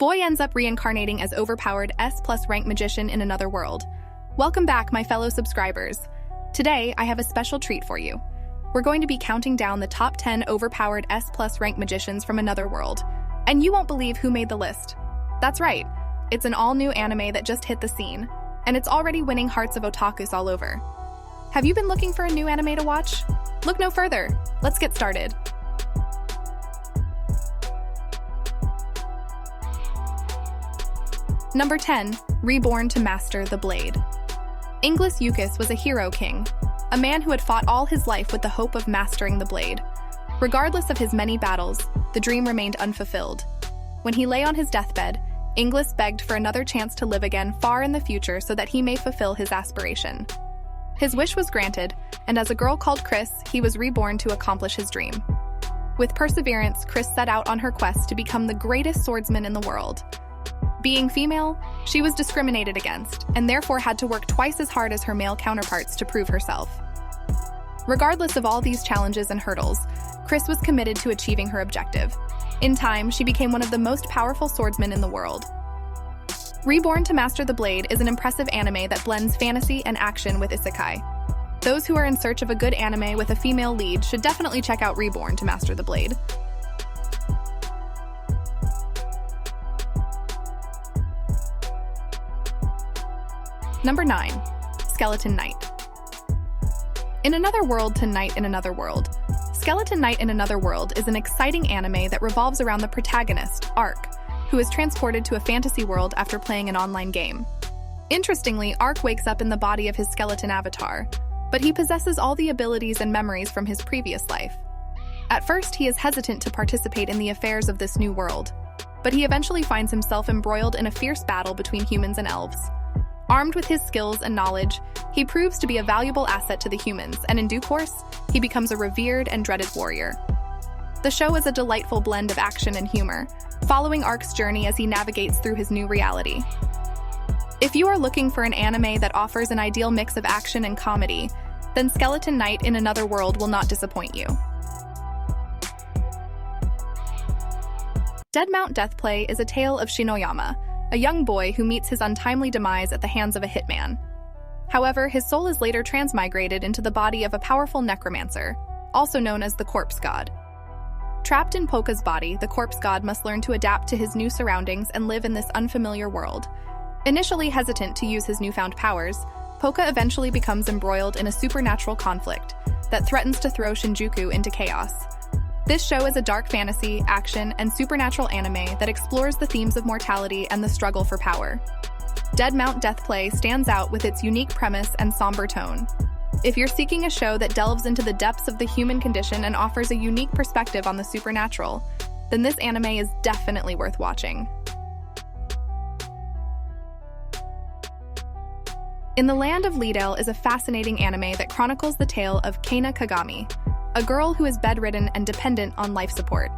Boy ends up reincarnating as overpowered S+ rank magician in another world. Welcome back, my fellow subscribers. Today, I have a special treat for you. We're going to be counting down the top 10 overpowered S+ rank magicians from another world. And you won't believe who made the list. That's right, it's an all-new anime that just hit the scene, and it's already winning hearts of otakus all over. Have you been looking for a new anime to watch? Look no further. Let's get started. Number 10. Reborn to master the blade. Inglis Yukis was a hero king, a man who had fought all his life with the hope of mastering the blade. Regardless of his many battles, the dream remained unfulfilled. When he lay on his deathbed, Inglis begged for another chance to live again far in the future so that he may fulfill his aspiration. His wish was granted, and as a girl called Chris, he was reborn to accomplish his dream. With perseverance, Chris set out on her quest to become the greatest swordsman in the world. Being female, she was discriminated against, and therefore had to work twice as hard as her male counterparts to prove herself. Regardless of all these challenges and hurdles, Chris was committed to achieving her objective. In time, she became one of the most powerful swordsmen in the world. Reborn to Master the Blade is an impressive anime that blends fantasy and action with isekai. Those who are in search of a good anime with a female lead should definitely check out Reborn to Master the Blade. Number 9. Skeleton Knight. In Another World to Knight in Another World. Skeleton Knight in Another World is an exciting anime that revolves around the protagonist, Ark, who is transported to a fantasy world after playing an online game. Interestingly, Ark wakes up in the body of his skeleton avatar, but he possesses all the abilities and memories from his previous life. At first, he is hesitant to participate in the affairs of this new world, but he eventually finds himself embroiled in a fierce battle between humans and elves. Armed with his skills and knowledge, he proves to be a valuable asset to the humans, and in due course, he becomes a revered and dreaded warrior. The show is a delightful blend of action and humor, following Ark's journey as he navigates through his new reality. If you are looking for an anime that offers an ideal mix of action and comedy, then Skeleton Knight in Another World will not disappoint you. Dead Mount Deathplay is a tale of Shinoyama, a young boy who meets his untimely demise at the hands of a hitman. However, his soul is later transmigrated into the body of a powerful necromancer, also known as the Corpse God. Trapped in Poka's body, the Corpse God must learn to adapt to his new surroundings and live in this unfamiliar world. Initially hesitant to use his newfound powers, Poka eventually becomes embroiled in a supernatural conflict that threatens to throw Shinjuku into chaos. This show is a dark fantasy, action, and supernatural anime that explores the themes of mortality and the struggle for power. Dead Mount Deathplay stands out with its unique premise and somber tone. If you're seeking a show that delves into the depths of the human condition and offers a unique perspective on the supernatural, then this anime is definitely worth watching. In the Land of Lidale is a fascinating anime that chronicles the tale of Keina Kagami, a girl who is bedridden and dependent on life support.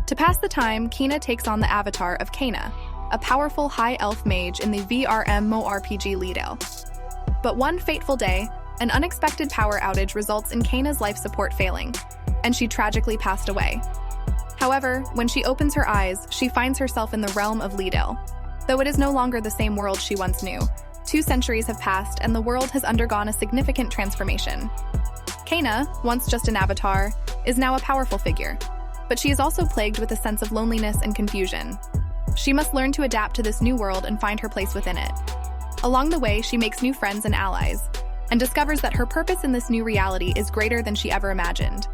To pass the time, Keina takes on the avatar of Keina, a powerful high elf mage in the VRMMORPG Lidale. But one fateful day, an unexpected power outage results in Keina's life support failing, and she tragically passed away. However, when she opens her eyes, she finds herself in the realm of Lidale. Though it is no longer the same world she once knew, 2 centuries have passed and the world has undergone a significant transformation. Keina, once just an avatar, is now a powerful figure, but she is also plagued with a sense of loneliness and confusion. She must learn to adapt to this new world and find her place within it. Along the way, she makes new friends and allies, and discovers that her purpose in this new reality is greater than she ever imagined.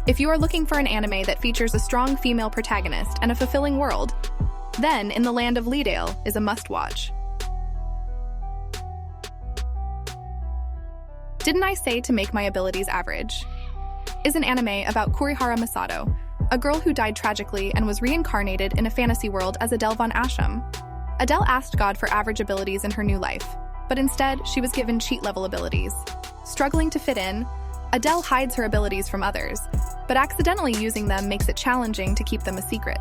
If you are looking for an anime that features a strong female protagonist and a fulfilling world, then In the Land of Lidale is a must-watch. Didn't I Say to Make My Abilities Average? Is an anime about Kurihara Masato, a girl who died tragically and was reincarnated in a fantasy world as Adele von Asham. Adele asked God for average abilities in her new life, but instead she was given cheat-level abilities. Struggling to fit in, Adele hides her abilities from others, but accidentally using them makes it challenging to keep them a secret.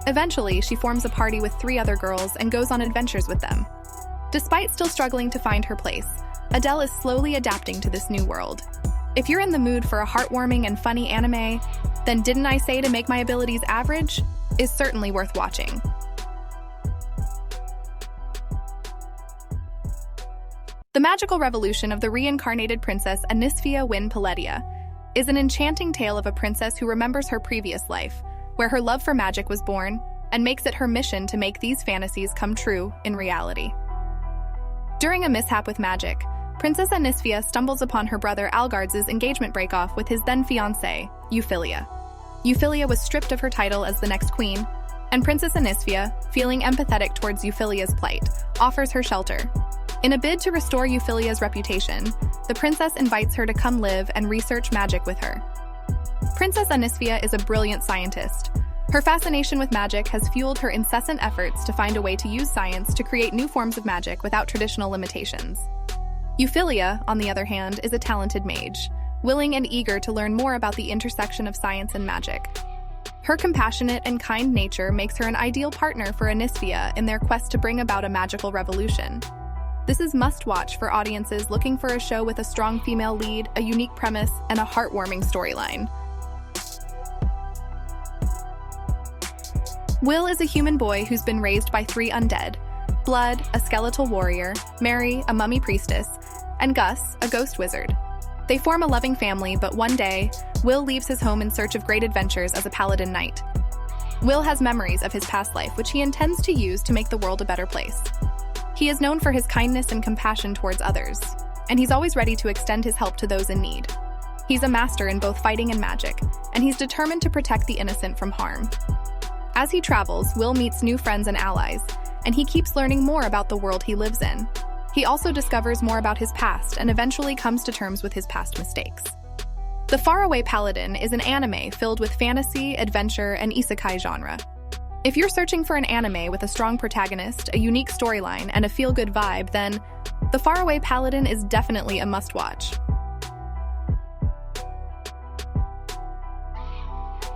Eventually, she forms a party with 3 other girls and goes on adventures with them. Despite still struggling to find her place, Adele is slowly adapting to this new world. If you're in the mood for a heartwarming and funny anime, then Didn't I Say to Make My Abilities Average is certainly worth watching. The magical revolution of the reincarnated princess Anisfia Wynn Paledia is an enchanting tale of a princess who remembers her previous life, where her love for magic was born, and makes it her mission to make these fantasies come true in reality. During a mishap with magic, Princess Anisfia stumbles upon her brother Algard's engagement break-off with his then-fiancée, Euphilia. Euphilia was stripped of her title as the next queen, and Princess Anisfia, feeling empathetic towards Euphilia's plight, offers her shelter. In a bid to restore Euphilia's reputation, the princess invites her to come live and research magic with her. Princess Anisfia is a brilliant scientist. Her fascination with magic has fueled her incessant efforts to find a way to use science to create new forms of magic without traditional limitations. Euphilia, on the other hand, is a talented mage, willing and eager to learn more about the intersection of science and magic. Her compassionate and kind nature makes her an ideal partner for Anisfia in their quest to bring about a magical revolution. This is must-watch for audiences looking for a show with a strong female lead, a unique premise, and a heartwarming storyline. Will is a human boy who's been raised by 3 undead: Blood, a skeletal warrior; Mary, a mummy priestess; and Gus, a ghost wizard. They form a loving family, but one day, Will leaves his home in search of great adventures as a paladin knight. Will has memories of his past life, which he intends to use to make the world a better place. He is known for his kindness and compassion towards others, and he's always ready to extend his help to those in need. He's a master in both fighting and magic, and he's determined to protect the innocent from harm. As he travels, Will meets new friends and allies, and he keeps learning more about the world he lives in. He also discovers more about his past and eventually comes to terms with his past mistakes. The Faraway Paladin is an anime filled with fantasy, adventure, and isekai genre. If you're searching for an anime with a strong protagonist, a unique storyline, and a feel-good vibe, then The Faraway Paladin is definitely a must-watch.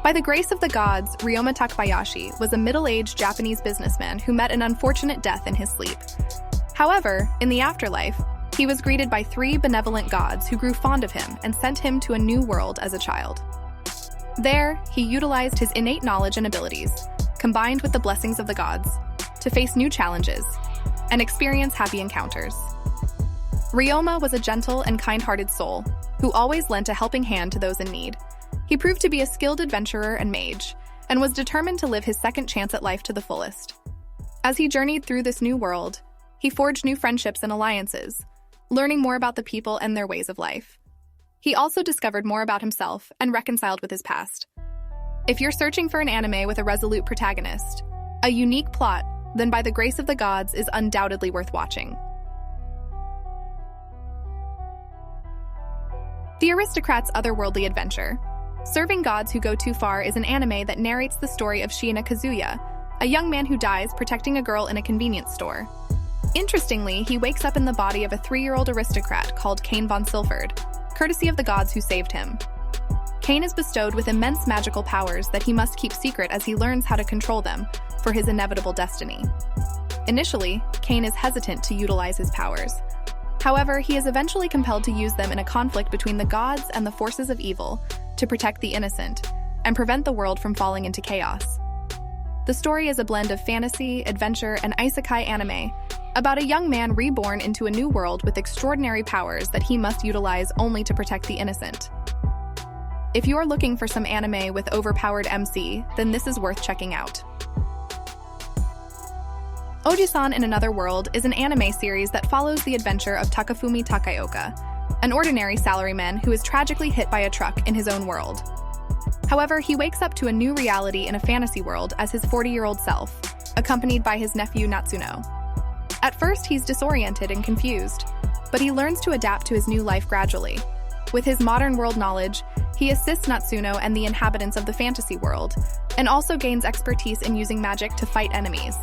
By the grace of the gods, Ryoma Takabayashi was a middle-aged Japanese businessman who met an unfortunate death in his sleep. However, in the afterlife, he was greeted by 3 benevolent gods who grew fond of him and sent him to a new world as a child. There, he utilized his innate knowledge and abilities, combined with the blessings of the gods, to face new challenges and experience happy encounters. Ryoma was a gentle and kind-hearted soul who always lent a helping hand to those in need. He proved to be a skilled adventurer and mage, and was determined to live his second chance at life to the fullest. As he journeyed through this new world, he forged new friendships and alliances, learning more about the people and their ways of life. He also discovered more about himself and reconciled with his past. If you're searching for an anime with a resolute protagonist, a unique plot, then By the Grace of the Gods is undoubtedly worth watching. The Aristocrats' Otherworldly Adventure. Serving Gods Who Go Too Far is an anime that narrates the story of Shiina Kazuya, a young man who dies protecting a girl in a convenience store. Interestingly, he wakes up in the body of a 3-year-old aristocrat called Cain von Silford, courtesy of the gods who saved him. Cain is bestowed with immense magical powers that he must keep secret as he learns how to control them for his inevitable destiny. Initially, Cain is hesitant to utilize his powers. However, he is eventually compelled to use them in a conflict between the gods and the forces of evil to protect the innocent and prevent the world from falling into chaos. The story is a blend of fantasy, adventure, and isekai anime about a young man reborn into a new world with extraordinary powers that he must utilize only to protect the innocent. If you're looking for some anime with overpowered MC, then this is worth checking out. Odisson in Another World is an anime series that follows the adventure of Takafumi Takaoka, an ordinary salaryman who is tragically hit by a truck in his own world. However, he wakes up to a new reality in a fantasy world as his 40-year-old self, accompanied by his nephew Natsuno. At first, he's disoriented and confused, but he learns to adapt to his new life gradually. With his modern world knowledge, he assists Natsuno and the inhabitants of the fantasy world, and also gains expertise in using magic to fight enemies.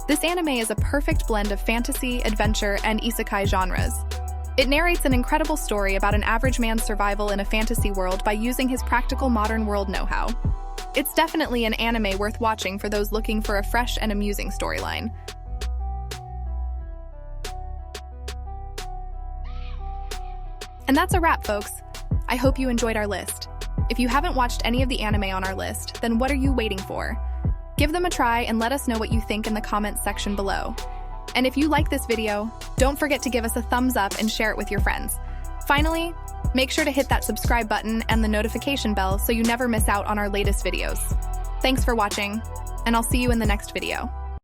This anime is a perfect blend of fantasy, adventure, and isekai genres. It narrates an incredible story about an average man's survival in a fantasy world by using his practical modern world know-how. It's definitely an anime worth watching for those looking for a fresh and amusing storyline. And that's a wrap, folks. I hope you enjoyed our list. If you haven't watched any of the anime on our list, then what are you waiting for? Give them a try and let us know what you think in the comments section below. And if you like this video, don't forget to give us a thumbs up and share it with your friends. Finally, make sure to hit that subscribe button and the notification bell so you never miss out on our latest videos. Thanks for watching, and I'll see you in the next video.